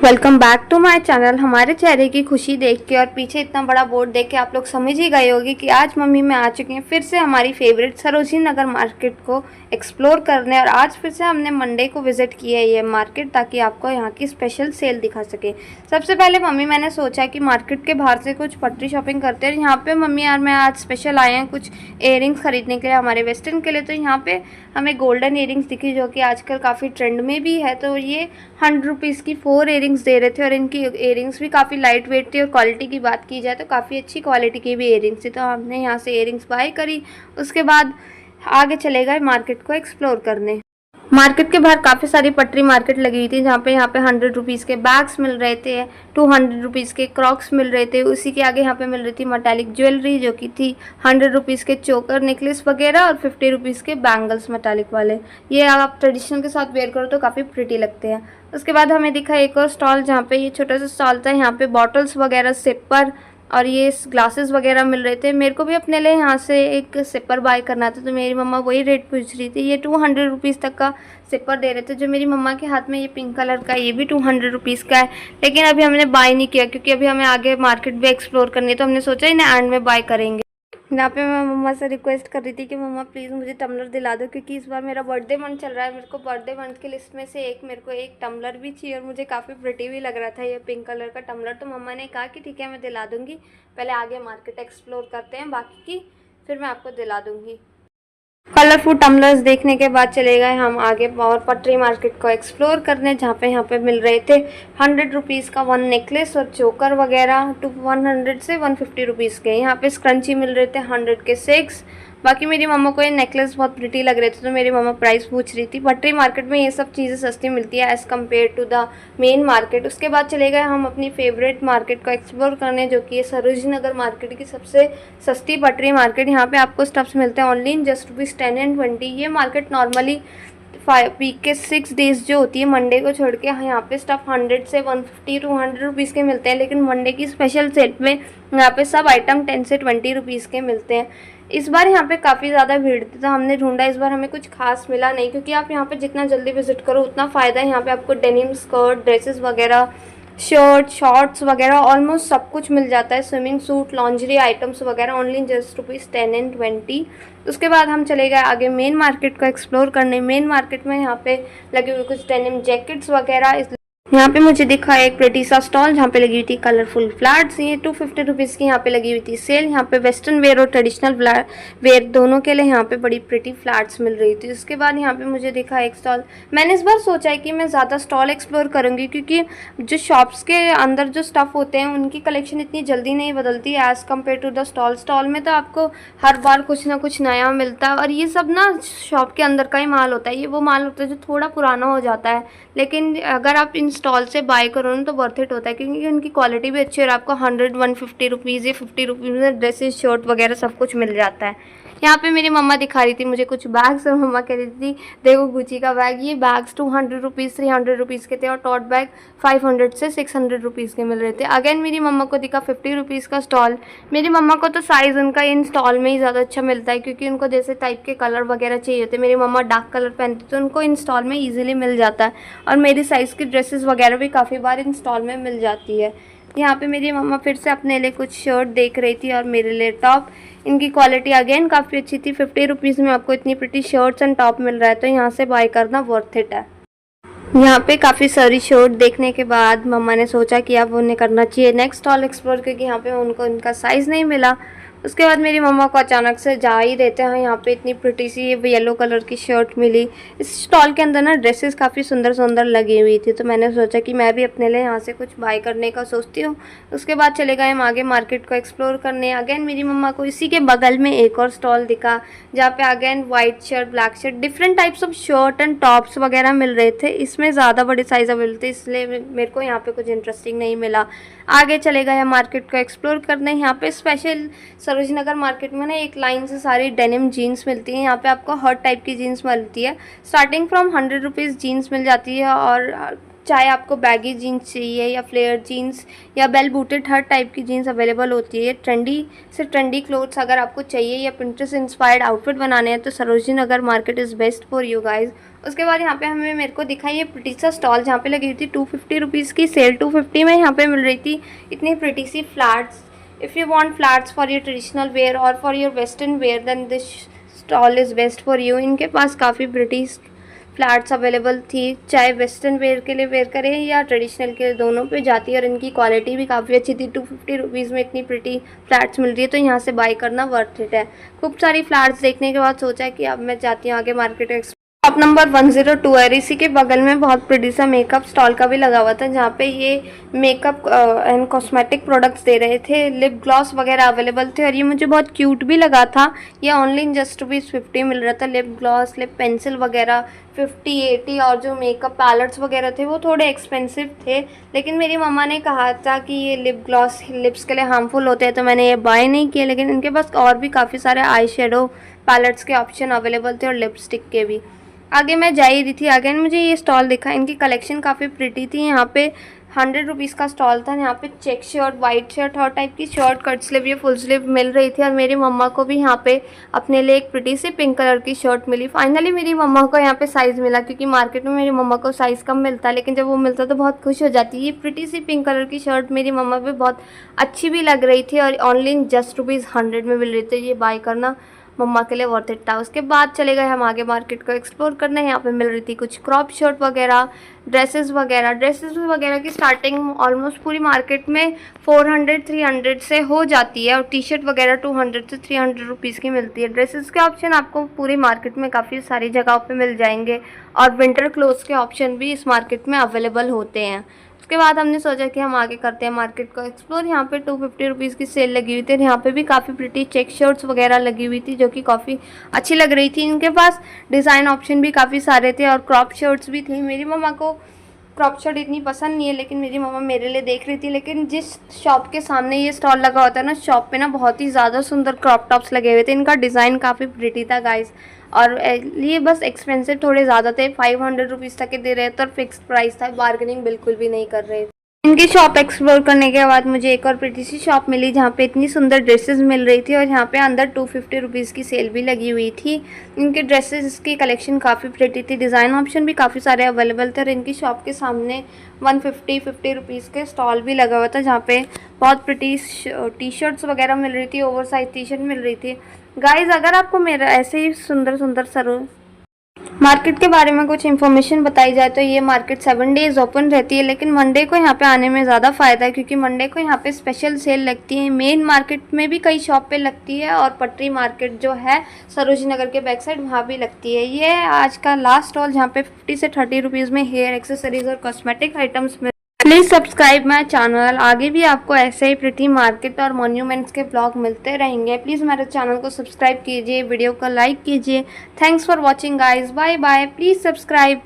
Welcome back to my channel. हमारे चेहरे की खुशी देख के और पीछे इतना बड़ा बोर्ड देख के आप लोग समझ ही गए होंगे कि आज मम्मी मैं आ चुकी हैं फिर से हमारी फेवरेट सरोजिनी नगर मार्केट को एक्सप्लोर करने। और आज फिर से हमने मंडे को विज़िट किया है ये मार्केट ताकि आपको यहाँ की स्पेशल सेल दिखा सके। सबसे पहले मम्मी मैंने सोचा कि मार्केट के बाहर से कुछ पटरी शॉपिंग करते हैं। यहाँ पर मम्मी और मैं आज स्पेशल आए हैं कुछ इयरिंग्स खरीदने के लिए हमारे वेस्टर्न के लिए। तो यहाँ पर हमें गोल्डन इयरिंग्स दिखी जो कि आजकल काफ़ी ट्रेंड में भी है। तो ये 100 रुपीज़ की 4 इयरिंग्स दे रहे थे और इनकी इयरिंग्स भी काफ़ी लाइट वेट थी और क्वालिटी की बात की जाए तो काफ़ी अच्छी क्वालिटी की भी इयरिंग्स थी। तो हमने यहाँ से इयरिंग्स बाय करी। उसके बाद आगे चले गए मार्केट को एक्सप्लोर करने। मार्केट के बाहर काफ़ी सारी पटरी मार्केट लगी हुई थी जहाँ पे यहाँ पे 100 रुपीज़ के बैग्स मिल रहे थे, 200 रुपीज़ के क्रॉक्स मिल रहे थे। उसी के आगे यहाँ पे मिल रही थी मेटालिक ज्वेलरी जो कि थी 100 रुपीज़ के चोकर नेकलेस वगैरह और 50 रुपीज़ के बैंगल्स मेटालिक वाले। ये आप ट्रेडिशनल के साथ वेयर करो तो काफ़ी प्रिटी लगते हैं। उसके बाद हमें दिखा एक और स्टॉल जहाँ पे ये छोटा सा स्टॉल था। यहाँ पे बॉटल्स वगैरह, सिपर और ये ग्लासेस वगैरह मिल रहे थे। मेरे को भी अपने लिए यहाँ से एक सिपर बाय करना था तो मेरी मम्मा वही रेट पूछ रही थी। ये 200 रुपीज़ तक का सिपर दे रहे थे। जो मेरी मम्मा के हाथ में ये पिंक कलर का ये भी 200 रुपीज़ का है, लेकिन अभी हमने बाय नहीं किया क्योंकि अभी हमें आगे मार्केट भी एक्सप्लोर करनी है। तो हमने सोचा इन्हें एंड में बाय करेंगे। यहाँ पे मैं मम्मा से रिक्वेस्ट कर रही थी कि मम्मा प्लीज़ मुझे टम्बलर दिला दो क्योंकि इस बार मेरा बर्थडे मंथ चल रहा है। मेरे को बर्थडे मंथ की लिस्ट में से मेरे को एक टम्बलर भी चाहिए और मुझे काफ़ी प्रिटी भी लग रहा था ये पिंक कलर का टम्बलर। तो मम्मा ने कहा कि ठीक है मैं दिला दूँगी, पहले आगे मार्केट एक्सप्लोर करते हैं बाकी की फिर मैं आपको दिला दूँगी। कलरफुल टम्बलर्स देखने के बाद चले गए हम आगे और पटरी मार्केट को एक्सप्लोर करने जहाँ पे यहाँ पे मिल रहे थे 100 रुपीज़ का 1 नेकलेस और चोकर वगैरह 100 से 150 रुपीज़ के। यहाँ पे स्क्रंची मिल रहे थे 100 के 6। बाकी मेरी मम्मा को ये नेकलेस बहुत प्रिटी लग रहे थे तो मेरी मम्मा प्राइस पूछ रही थी। पटरी मार्केट में ये सब चीज़ें सस्ती मिलती है as compare to the main market. उसके बाद चले गए हम अपनी फेवरेट मार्केट को एक्सप्लोर करने जो कि सरोजिनी नगर मार्केट की सबसे सस्ती पटरी मार्केट। यहाँ पे आपको स्टफ्स मिलते हैं ओनली इन जस्ट ₹10 and 20। ये मार्केट नॉर्मली वीक के 6 डेज़ जो होती है मंडे को छोड़ के यहाँ पे स्टफ 100 से 150 200 रुपीज़ के मिलते हैं, लेकिन मंडे की स्पेशल सेल में यहाँ पे सब आइटम 10 से 20 रुपीज़ के मिलते हैं। इस बार यहाँ पे काफ़ी ज़्यादा भीड़ थी तो हमने ढूंढा, इस बार हमें कुछ खास मिला नहीं क्योंकि आप यहाँ पे जितना जल्दी विजिट करो उतना फ़ायदा है। यहाँ पे आपको डेनिम स्कर्ट, ड्रेसेस वगैरह, शर्ट, शॉर्ट्स वगैरह ऑलमोस्ट सब कुछ मिल जाता है। स्विमिंग सूट, लॉन्जरी आइटम्स वगैरह ओनली जस्ट ₹10 and 20। उसके बाद हम चले गए आगे मेन मार्केट को एक्सप्लोर करने। मेन मार्केट में यहाँ पे लगे हुए कुछ डेनिम जैकेट्स वगैरह। यहाँ पे मुझे दिखा एक प्रिटी सा स्टॉल जहाँ पे लगी हुई थी कलरफुल फ्लैट्स। ये 250 रुपीज़ की यहाँ पे लगी हुई थी सेल। यहाँ पे वेस्टर्न वेयर और ट्रेडिशनल वेयर दोनों के लिए यहाँ पे बड़ी प्रिटी फ्लैट्स मिल रही थी। उसके बाद यहाँ पे मुझे दिखा एक स्टॉल। मैंने इस बार सोचा है कि मैं ज़्यादा स्टॉल एक्सप्लोर करूँगी क्योंकि जो शॉप्स के अंदर जो स्टफ़ होते हैं उनकी कलेक्शन इतनी जल्दी नहीं बदलती as compare to the stall में तो आपको हर बार कुछ ना कुछ नया मिलता है। और ये सब ना शॉप के अंदर का ही माल होता है, ये वो माल होता है जो थोड़ा पुराना हो जाता है, लेकिन अगर आप इन स्टॉल से बाय करो ना तो वर्थ इट होता है क्योंकि उनकी क्वालिटी भी अच्छी है और आपको 100-150 रुपीज़ या 50 रुपीज़ में ड्रेसेस, शर्ट वगैरह सब कुछ मिल जाता है। यहाँ पे मेरी मम्मा दिखा रही थी मुझे कुछ बैग्स और मम्मा कह रही थी देखो गुची का बैग। ये बैग्स 200 रुपीज़ 300 रुपीज़ के थे और टॉट बैग 500 से 600 रुपीज़ के मिल रहे थे। अगेन मेरी मम्मा को दिखा 50 रुपीज़ का स्टॉल। मेरी मम्मा को तो साइज़ उनका इन स्टॉल में ही ज़्यादा अच्छा मिलता है क्योंकि उनको जैसे टाइप के कलर वगैरह चाहिए होते। मेरी मम्मा डार्क कलर पहनती तो उनको इन स्टॉल में ईजिली मिल जाता है और मेरी साइज़ की ड्रेसेस वगैरह भी काफ़ी बार इन स्टॉल में मिल जाती है। यहाँ पे मेरी मम्मा फिर से अपने लिए कुछ शर्ट देख रही थी और मेरे लिए टॉप। इनकी क्वालिटी अगेन काफ़ी अच्छी थी। 50 रुपीज़ में आपको इतनी प्रिटी शर्ट्स एंड टॉप मिल रहा है तो यहाँ से बाय करना वर्थ इट है। यहाँ पे काफ़ी सारी शर्ट देखने के बाद मम्मा ने सोचा कि अब उन्हें करना चाहिए नेक्स्ट स्टॉल एक्सप्लोर क्योंकि यहाँ पे उनको इनका साइज़ नहीं मिला। उसके बाद मेरी मम्मा को अचानक से जा ही देते हैं यहाँ पे इतनी प्रिटी सी येलो कलर की शर्ट मिली। इस स्टॉल के अंदर ना ड्रेसेस काफ़ी सुंदर सुंदर लगी हुई थी तो मैंने सोचा कि मैं भी अपने लिए यहाँ से कुछ बाय करने का सोचती हूँ। उसके बाद चले गए हम आगे मार्केट को एक्सप्लोर करने। अगेन मेरी मम्मा को इसी के बगल में एक और स्टॉल दिखा जहाँ पे again white shirt, black shirt, different types of shirt and tops वगैरह मिल रहे थे। इसमें ज़्यादा बड़े साइज़ अवेलेबल थे इसलिए मेरे को यहाँ पे कुछ इंटरेस्टिंग नहीं मिला। आगे चले गए हम मार्केट को एक्सप्लोर करने। यहाँ पे स्पेशल सरोजिनी नगर मार्केट में ना एक लाइन से सारी डेनिम जीन्स मिलती हैं। यहाँ पे आपको हर टाइप की जीन्स मिलती है। स्टार्टिंग फ्रॉम 100 रुपीज़ जीन्स मिल जाती है और चाहे आपको बैगी जीन्स चाहिए या फ्लेयर जीन्स या बेल बूटेड, हर टाइप की जीन्स अवेलेबल होती है। ट्रेंडी से ट्रेंडी क्लोथ्स अगर आपको चाहिए या पिंटरेस्ट इंस्पायर्ड आउटफिट बनाने हैं तो Sarojini Nagar market is best for you guys. उसके बाद यहाँ पे हमें मेरे को दिखाई ये प्रिटी सा स्टॉल जहाँ पे लगी हुई थी 250 रुपीज़ की सेल, 250 में यहाँ पे मिल रही थी इतनी प्रिटी सी flats. If you want flats for your traditional wear और for your western wear then this stall is best for you. इनके पास काफ़ी प्रिटी फ्लैट्स अवेलेबल थी, चाहे वेस्टर्न वेयर के लिए वेयर करें या ट्रेडिशनल के लिए, दोनों पे जाती है और इनकी क्वालिटी भी काफ़ी अच्छी थी। 250 रुपीज़ में इतनी प्रिटी फ्लैट्स मिल रही है तो यहाँ से बाय करना वर्थ इट है। खूब सारी फ्लैट्स देखने के बाद सोचा कि अब मैं जाती हूँ आगे मार्केट। शॉप नंबर 102 है। इसी के बगल में बहुत प्रिटी सा मेकअप स्टॉल का भी लगा हुआ था जहाँ पे ये मेकअप एंड कॉस्मेटिक प्रोडक्ट्स दे रहे थे, लिप ग्लॉस वगैरह अवेलेबल थे और ये मुझे बहुत क्यूट भी लगा था। ये ओनली इन जस्ट ₹50 मिल रहा था। लिप ग्लॉस, लिप पेंसिल वगैरह 50-80 और जो मेकअप पैलेट्स वगैरह थे वो थोड़े एक्सपेंसिव थे, लेकिन मेरी मम्मा ने कहा था कि ये लिप ग्लॉस लिप्स के लिए हार्मफुल होते हैं तो मैंने ये बाय नहीं किया। लेकिन इनके पास और भी काफ़ी सारे आई शेडो पैलेट्स के ऑप्शन अवेलेबल थे और लिपस्टिक के भी। आगे मैं जा ही रही थी, आगे मुझे ये स्टॉल दिखा, इनकी कलेक्शन काफ़ी प्रिटी थी। यहाँ पे 100 रुपीज़ का स्टॉल था। यहाँ पे चेक शर्ट, वाइट शर्ट, हर टाइप की शर्ट, कट स्लीव या फुल स्लीव मिल रही थी और मेरी मम्मा को भी यहाँ पे अपने लिए एक प्रिटी सी पिंक कलर की शर्ट मिली। फाइनली मेरी मम्मा को यहाँ पे साइज़ मिला, क्योंकि मार्केट में मेरी मम्मा को साइज़ कम मिलता है, लेकिन जब वो मिलता तो बहुत खुश हो जाती है। ये प्रिटी सी पिंक कलर की शर्ट मेरी मम्मा पे बहुत अच्छी भी लग रही थी और ओनली जस्ट ₹100 में मिल रही थी। ये बाय करना मम्मा के लिए वर्थ इट था। उसके बाद चले गए हम आगे मार्केट को एक्सप्लोर करने। यहाँ पे मिल रही थी कुछ क्रॉप शर्ट वगैरह, ड्रेसेस वगैरह की स्टार्टिंग ऑलमोस्ट पूरी मार्केट में 400-300 से हो जाती है और टी शर्ट वगैरह 200 से 300 रुपीज़ की मिलती है। ड्रेसेस के ऑप्शन आपको पूरी मार्केट में काफ़ी सारी जगहों पे मिल जाएंगे और विंटर क्लोथ्स के ऑप्शन भी इस मार्केट में अवेलेबल होते हैं। उसके बाद हमने सोचा कि हम आगे करते हैं मार्केट को एक्सप्लोर। यहाँ पे 250 रुपीज़ की सेल लगी हुई थी। यहाँ पे भी काफ़ी प्रिटी चेक शर्ट्स वगैरह लगी हुई थी जो कि काफ़ी अच्छी लग रही थी। इनके पास डिज़ाइन ऑप्शन भी काफ़ी सारे थे और क्रॉप शर्ट्स भी थी। मेरी मम्मा को क्रॉप शर्ट इतनी पसंद नहीं है, लेकिन मेरी मम्मा मेरे लिए देख रही थी। लेकिन जिस शॉप के सामने ये स्टॉल लगा होता है ना, शॉप पे ना बहुत ही ज़्यादा सुंदर क्रॉप टॉप्स लगे हुए थे। इनका डिज़ाइन काफ़ी प्रिटी था गाइस, और ये बस एक्सपेंसिव थोड़े ज़्यादा थे। 500 रुपीज़ तक के दे रहे थे और फिक्स्ड प्राइस था, बार्गेनिंग बिल्कुल भी नहीं कर रहे थे। इनकी शॉप एक्सप्लोर करने के बाद मुझे एक और प्रिटी सी शॉप मिली जहाँ पे इतनी सुंदर ड्रेसेस मिल रही थी और यहाँ पे अंदर 250 रुपीज़ की सेल भी लगी हुई थी। इनके ड्रेसेस की कलेक्शन काफ़ी प्रिटी थी, डिज़ाइन ऑप्शन भी काफ़ी सारे अवेलेबल थे और इनकी शॉप के सामने 150 रुपीज़ के स्टॉल भी लगा हुआ था जहाँ पे बहुत प्रिटी टी शर्ट्स वगैरह मिल रही थी, ओवर साइज टी शर्ट मिल रही थी। गाइज, अगर आपको मेरा ऐसे ही सुंदर मार्केट के बारे में कुछ इन्फॉर्मेशन बताई जाए तो ये मार्केट 7 डेज़ ओपन रहती है, लेकिन मंडे को यहाँ पे आने में ज़्यादा फ़ायदा है क्योंकि मंडे को यहाँ पे स्पेशल सेल लगती है। मेन मार्केट में भी कई शॉप पे लगती है और पटरी मार्केट जो है सरोजनी नगर के बैक साइड वहाँ भी लगती है। ये आज का लास्ट स्टॉल जहाँ पे 50 से 30 रुपीज़ में हेयर एक्सेसरीज और कॉस्मेटिक आइटम्स में। Please subscribe my channel. आगे भी आपको ऐसे ही प्रिटी मार्केट और मॉन्यूमेंट्स के ब्लॉग मिलते रहेंगे। प्लीज़ मेरे चैनल को सब्सक्राइब कीजिए, वीडियो को लाइक कीजिए। Thanks for watching guys, bye bye. Please subscribe.